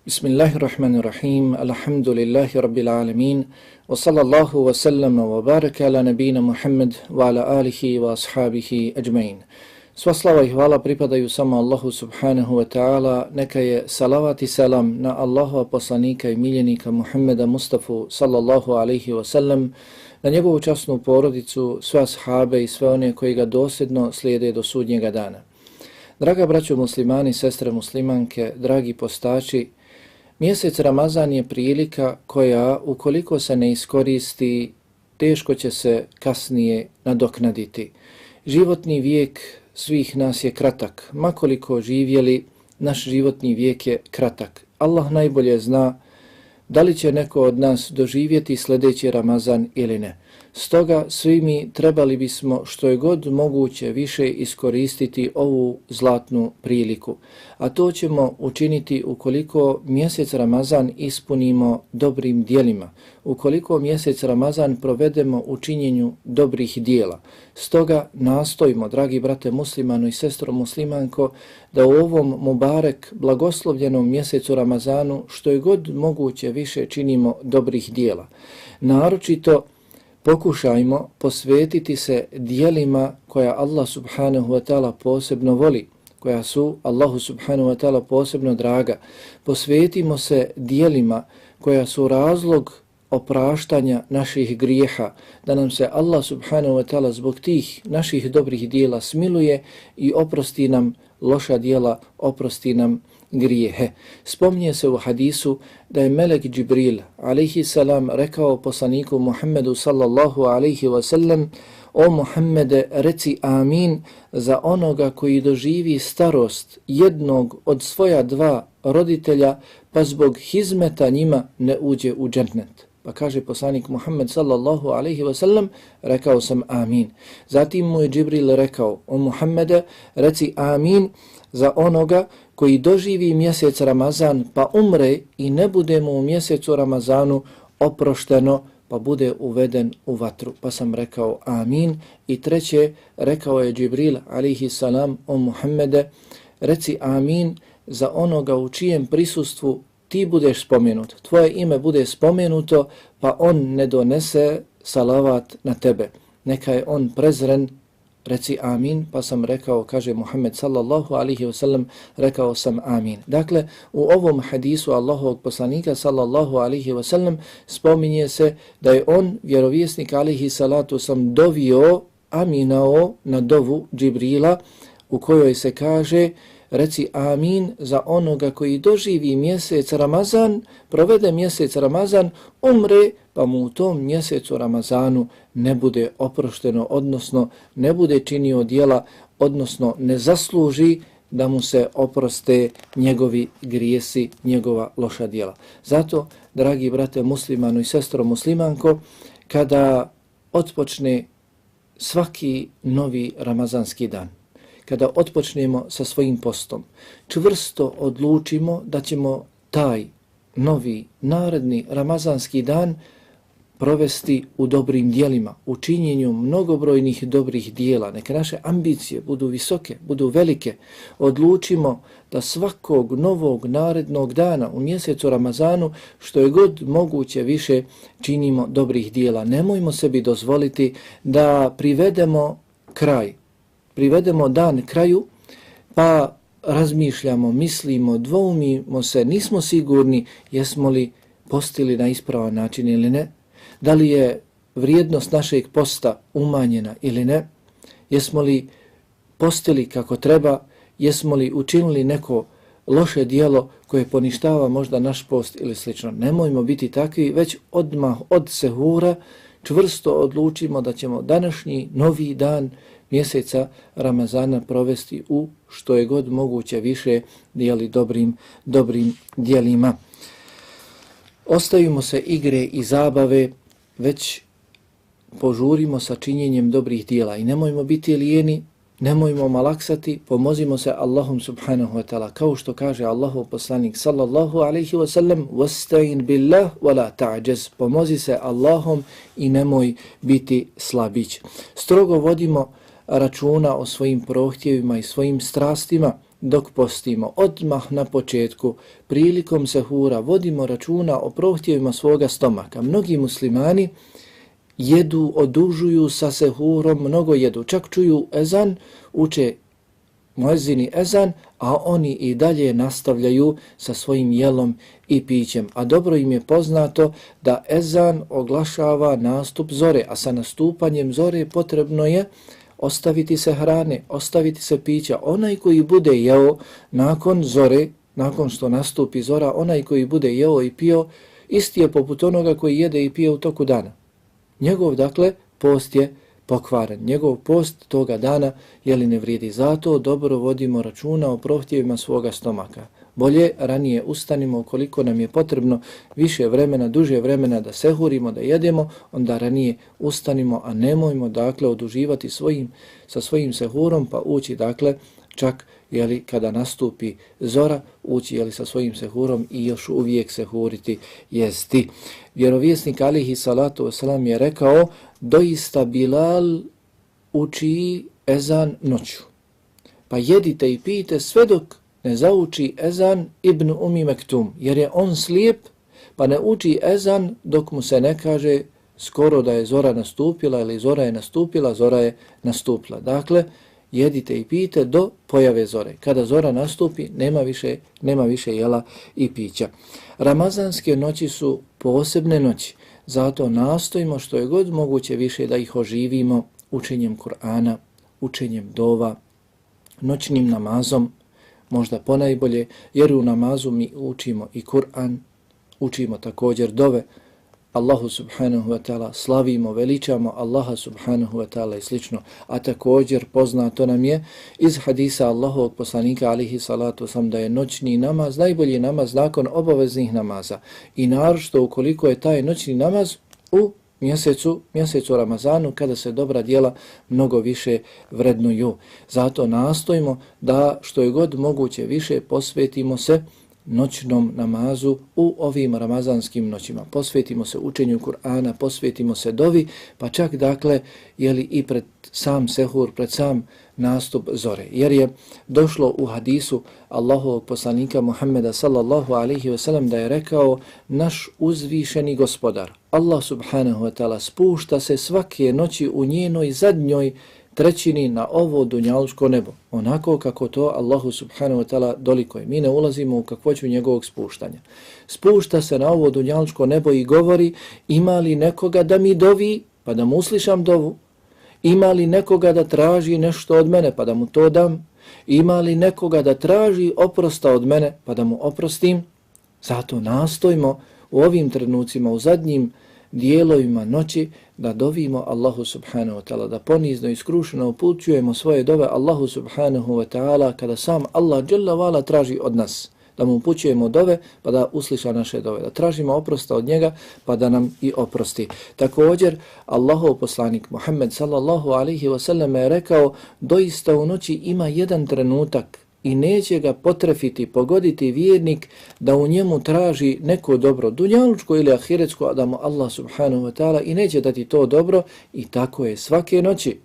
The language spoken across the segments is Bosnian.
Bismillahirrahmanirrahim, alhamdulillahi rabbil alamin, wa sallallahu wa sallama wa baraka ala nabina Muhammad wa ala alihi wa ashabihi ajmain. Sva slava i hvala pripadaju samo Allahu subhanahu wa ta'ala, neka je salavat i salam na Allahova poslanika i miljenika Muhammeda Mustafa sallallahu alaihi wa sallam, na njegovu časnu porodicu, sve ashabe i sve one koji ga dosljedno slijede do sudnjega dana. Draga braćo muslimani, sestre muslimanke, dragi postači, mjesec Ramazan je prilika koja, ukoliko se ne iskoristi, teško će se kasnije nadoknaditi. Životni vijek svih nas je kratak. Makoliko živjeli, naš životni vijek je kratak. Allah najbolje zna da li će neko od nas doživjeti sljedeći Ramazan ili ne. Stoga svi mi trebali bismo što je god moguće više iskoristiti ovu zlatnu priliku. A to ćemo učiniti ukoliko mjesec Ramazan ispunimo dobrim dijelima. Ukoliko mjesec Ramazan provedemo u činjenju dobrih dijela. Stoga nastojimo, dragi brate muslimano i sestro muslimanko, da u ovom mubarek blagoslovljenom mjesecu Ramazanu što je god moguće više činimo dobrih dijela. Naročito pokušajmo posvetiti se dijelima koja Allah subhanahu wa ta'ala posebno voli, koja su Allahu subhanahu wa ta'ala posebno draga. Posvetimo se dijelima koja su razlog opraštanja naših grijeha, da nam se Allah subhanahu wa ta'ala zbog tih naših dobrih dijela smiluje i oprosti nam loša dijela, oprosti nam grijehe. Spominje se u hadisu da je melek Džibril alejhi salam rekao poslaniku Muhammedu sallallahu alejhi ve sellem: o Muhammede, reci amin za onoga koji doživi starost jednog od svoja dva roditelja pa zbog hizmeta njima ne uđe u džennet. Pa kaže poslanik Muhammed sallallahu alejhi ve sellem: rekao sam amin. Zatim mu je Džibril rekao: o Muhammede, reci amin za onoga koji doživi mjesec Ramazan pa umre i ne bude mu u mjesecu Ramazanu oprošteno pa bude uveden u vatru. Pa sam rekao amin. I treće, rekao je Džibril alejhi salam: o Muhammede, reci amin za onoga u čijem prisustvu ti budeš spomenut, tvoje ime bude spomenuto pa on ne donese salavat na tebe. Neka je on prezren, reci amin. Pa sam rekao, kaže Muhammed sallallahu alaihi wasallam, rekao sam amin. Dakle, u ovom hadisu Allahovog poslanika sallallahu alaihi wasallam spominje se da je on, vjerovjesnik alaihi salatu sam, dovio, aminao na dovu Džibrila u kojoj se kaže: reci amin za onoga koji doživi mjesec Ramazan, provede mjesec Ramazan, umre, pa mu u tom mjesecu Ramazanu ne bude oprošteno, odnosno ne bude činio djela, odnosno ne zasluži da mu se oproste njegovi grijesi, njegova loša djela. Zato, dragi brate muslimano i sestro muslimanko, kada otpočne svaki novi ramazanski dan, kada otpočnemo sa svojim postom, čvrsto odlučimo da ćemo taj novi, naredni ramazanski dan provesti u dobrim dijelima, u činjenju mnogobrojnih dobrih dijela. Neka naše ambicije budu visoke, budu velike. Odlučimo da svakog novog narednog dana u mjesecu Ramazanu što je god moguće više činimo dobrih dijela. Nemojmo sebi dozvoliti da privedemo dan kraju, pa razmišljamo, mislimo, dvoumimo se, nismo sigurni jesmo li postili na ispravan način ili ne, da li je vrijednost našeg posta umanjena ili ne, jesmo li postili kako treba, jesmo li učinili neko loše dijelo koje poništava možda naš post ili slično. Nemojmo biti takvi, već odmah od sehura čvrsto odlučimo da ćemo današnji novi dan mjeseca Ramazana provesti u što je god moguće više dijeli dobrim dijelima. Ostavimo se igre i zabave, već požurimo sa činjenjem dobrih dijela i nemojmo biti lijeni, nemojmo malaksati, pomozimo se Allahom subhanahu wa ta'ala, kao što kaže Allahov poslanik sallallahu alaihi wa sallam: wasta'in billah wa la ta'jaz, pomozi se Allahom i nemoj biti slabić. Strogo vodimo računa o svojim prohtjevima i svojim strastima, dok postimo, odmah na početku, prilikom sehura, vodimo računa o prohtjevima svoga stomaka. Mnogi muslimani jedu, odužuju sa sehurom, mnogo jedu. Čak čuju ezan, uče muezini ezan, a oni i dalje nastavljaju sa svojim jelom i pićem. A dobro im je poznato da ezan oglašava nastup zore, a sa nastupanjem zore potrebno je ostaviti se hrane, ostaviti se pića. Onaj koji bude jeo nakon zore, nakon što nastupi zora, onaj koji bude jeo i pio, isti je poput onoga koji jede i pije u toku dana. Njegov, dakle, post je pokvaren. Njegov post toga dana ne vrijedi. Zato dobro vodimo računa o prohtjevima svoga stomaka. Bolje ranije ustanimo ukoliko nam je potrebno više vremena, duže vremena da sehurimo, da jedemo, onda ranije ustanimo, a nemojmo dakle oduživati sa svojim sehurom pa ući dakle čak kada nastupi zora, ući sa svojim sehurom i još uvijek sehuriti jesti. Vjerovjesnik alihi salatu wasalam je rekao, doista Bilal uči ezan noću. Pa jedite i pijte sve dok ne zauči ezan Ibn Umi Mektum, jer je on slijep, pa ne uči ezan dok mu se ne kaže skoro da je zora nastupila ili zora je nastupila, zora je nastupila. Dakle, jedite i pijte do pojave zore. Kada zora nastupi, nema više jela i pića. Ramazanske noći su posebne noći, zato nastojimo što je god moguće više da ih oživimo učenjem Kur'ana, učenjem dova, noćnim namazom, možda ponajbolje, jer u namazu mi učimo i Kur'an, učimo također dove, Allahu subhanahu wa ta'ala, slavimo, veličamo Allaha subhanahu wa ta'ala i slično. A također poznato nam je iz hadisa Allahovog poslanika alihi salatu sam da je noćni namaz najbolji namaz nakon obaveznih namaza. I naročito ukoliko je taj noćni namaz u mjesecu Ramazanu kada se dobra djela mnogo više vrednuju. Zato nastojimo da što je god moguće više posvetimo se noćnom namazu u ovim ramazanskim noćima. Posvetimo se učenju Kur'ana, posvetimo se dovi, pa čak dakle i pred sam sehur, pred sam nastup zore. Jer je došlo u hadisu Allahovog poslanika Muhammeda sallallahu alaihi ve sellem da je rekao, naš uzvišeni gospodar, Allah subhanahu wa ta'ala, spušta se svake noći u njenoj zadnjoj trećini na ovo dunjaluško nebo, onako kako to Allahu subhanahu wa ta'ala dolikuje. Mi ne ulazimo u kakvoću njegovog spuštanja. Spušta se na ovo dunjaluško nebo i govori, ima li nekoga da mi dovi, pa da mu uslišam dovu? Ima li nekoga da traži nešto od mene, pa da mu to dam? Ima li nekoga da traži oprosta od mene, pa da mu oprostim? Zato nastojimo u ovim trenucima, u zadnjim dijelovima noći, da dovimo Allahu subhanahu wa ta'ala, da ponizno i skrušeno upućujemo svoje dove Allahu subhanahu wa ta'ala kada sam Allah dželle vala traži od nas, da mu upućujemo dove pa da usliša naše dove, da tražimo oprosta od njega pa da nam i oprosti. Također, Allahov poslanik Muhammed sallallahu alaihi wa sallam je rekao, doista u noći ima jedan trenutak i neće ga potrefiti, pogoditi vjernik da u njemu traži neko dobro, dunjalučko ili ahiretsko, a da mu Allah subhanahu wa ta'ala i neće dati to dobro, i tako je svake noći.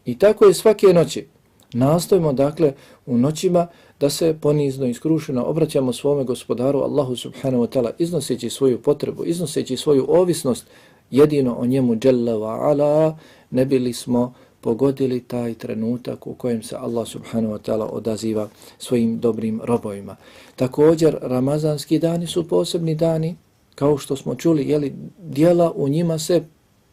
I tako je svake noći. Nastojimo dakle u noćima da se ponizno i skrušeno obraćamo svome gospodaru Allahu subhanahu wa ta'ala, iznoseći svoju potrebu, iznoseći svoju ovisnost jedino o njemu dželle wa ala, ne bili smo pogodili taj trenutak u kojem se Allah subhanahu wa ta'ala odaziva svojim dobrim robovima. Također, ramazanski dani su posebni dani, kao što smo čuli, djela u njima se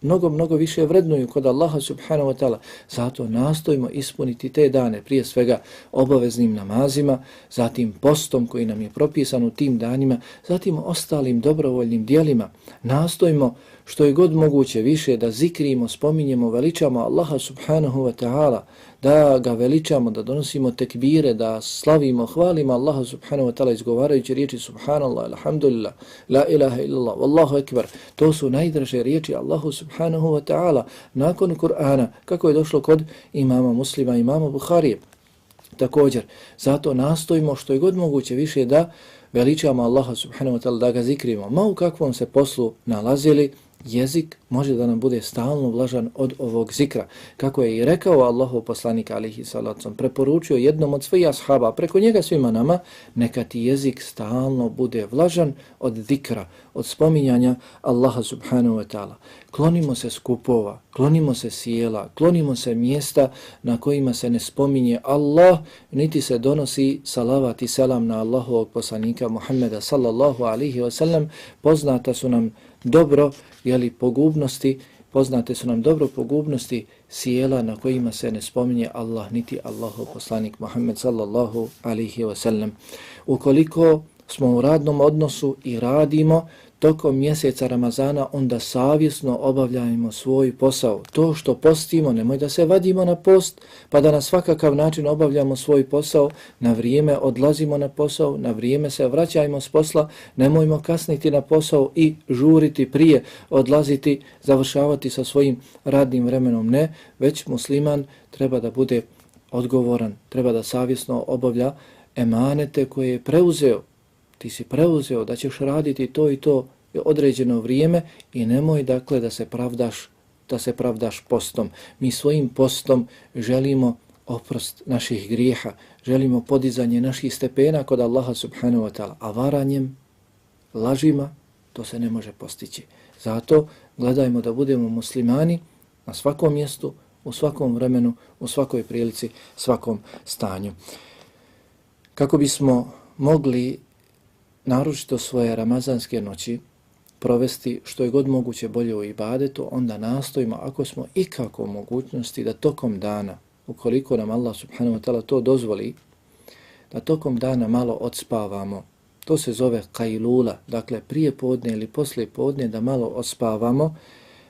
mnogo više vrednuju kod Allaha subhanahu wa ta'ala. Zato nastojimo ispuniti te dane, prije svega obaveznim namazima, zatim postom koji nam je propisan u tim danima, zatim ostalim dobrovoljnim djelima. Nastojimo što je god moguće više da zikrimo, spominjemo, veličamo Allaha subhanahu wa ta'ala, da ga veličamo, da donosimo tekbire, da slavimo, hvalimo Allaha subhanahu wa ta'ala izgovarajući riječi subhanallah, alhamdulillah, la ilaha illallah, wallahu ekber. To su najdraže riječi Allahu subhanahu wa ta'ala nakon Kur'ana, kako je došlo kod imama Muslima, imama Bukharije. Također, zato nastojimo što je god moguće više da veličamo Allaha subhanahu wa ta'ala, da ga zikrimo. Ma u kakvom se poslu nalazili, jezik može da nam bude stalno vlažan od ovog zikra. Kako je i rekao Allahov poslanik alejhi salatu, preporučio jednom od svojih ashaba, preko njega svima nama, neka ti jezik stalno bude vlažan od zikra, od spominjanja Allaha subhanahu wa ta'ala. Klonimo se skupova, klonimo se sjela, klonimo se mjesta na kojima se ne spominje Allah, niti se donosi salavat i selam na Allahovog poslanika Muhammeda sallallahu alaihi wa sallam. Poznata su nam dobro, poznate su nam dobro pogubnosti sjela na kojima se ne spominje Allah, niti Allahov poslanik Muhammed sallallahu alaihi wa sallam. Ukoliko smo u radnom odnosu i radimo tokom mjeseca Ramazana, onda savjesno obavljajmo svoj posao. To što postimo, nemoj da se vadimo na post, pa da na svakakav način obavljamo svoj posao, na vrijeme odlazimo na posao, na vrijeme se vraćajmo s posla, nemojmo kasniti na posao i žuriti prije, odlaziti, završavati sa svojim radnim vremenom. Ne, već musliman treba da bude odgovoran, treba da savjesno obavlja emanete koje je preuzeo. Ti si preuzeo da ćeš raditi to i to određeno vrijeme i nemoj dakle da se pravdaš postom. Mi svojim postom želimo oprost naših grijeha, želimo podizanje naših stepena kod Allaha subhanahu wa ta'ala, a varanjem, lažima, to se ne može postići. Zato gledajmo da budemo muslimani na svakom mjestu, u svakom vremenu, u svakoj prilici, svakom stanju. Kako bismo mogli naročito svoje ramazanske noći provesti što je god moguće bolje u ibadetu, onda nastojimo, ako smo ikako mogućnosti, da tokom dana, ukoliko nam Allah subhanahu wa ta'ala to dozvoli, da tokom dana malo odspavamo. To se zove kajlula, dakle prije podne ili poslije podne da malo odspavamo,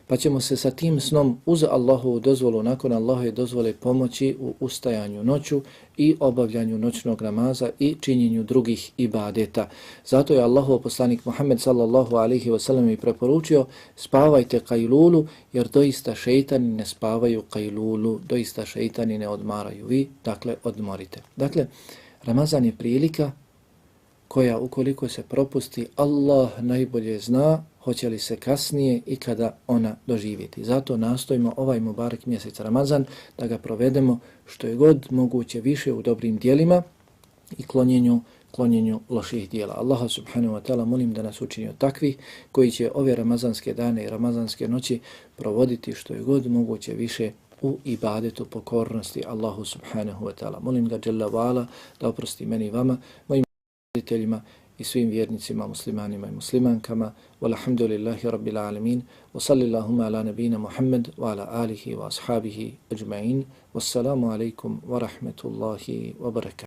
pa ćemo se sa tim snom uz Allahovu dozvolu, nakon Allahove dozvole, pomoći u ustajanju noću i obavljanju noćnog namaza i činjenju drugih ibadeta. Zato je Allahov poslanik Muhammed sallallahu alaihi wa sallam i preporučio: spavajte kajlulu, jer doista šeitani ne spavaju kajlulu, doista šeitani ne odmaraju. Vi, dakle, odmorite. Dakle, Ramazan je prilika koja, ukoliko se propusti, Allah najbolje zna hoće li se kasnije i kada ona doživjeti. Zato nastojimo ovaj mubarak mjesec Ramazan da ga provedemo što je god moguće više u dobrim dijelima i klonjenju loših dijela. Allaha subhanahu wa ta'ala molim da nas učini od takvih koji će ove ramazanske dane i ramazanske noći provoditi što je god moguće više u ibadetu pokornosti Allahu subhanahu wa ta'ala. Molim ga dželle ve ala da oprosti meni i vama, mojim roditeljima i svim vjernicima, muslimanima i muslimankama. Walhamdulillahi rabbil alamin. Wa sallillahumma ala nabina Muhammad wa ala alihi wa ashabihi ajma'in. Wassalamu alaikum wa rahmetullahi wa barakatuh.